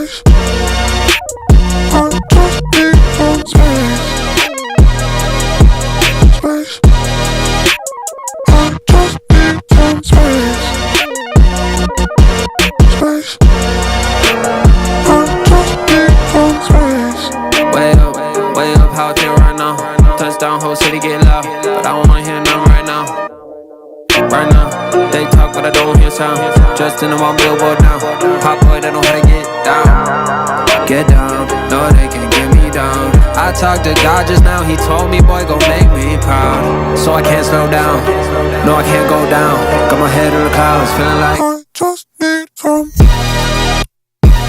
space. I just need some space. Space. I just need some space. Space. I just need some space. Way up, how it right now. Touchdown, whole city get loud, but I don't wanna hear none right now. Right now, they talk but I don't hear sound. Just in them on Billboard now. Pop boy, they know how to get down. Get down, no they can't get me down. I talked to God just now, he told me boy gon' make me proud. So I can't slow down, no I can't go down. Got my head in the clouds, feeling like I just need some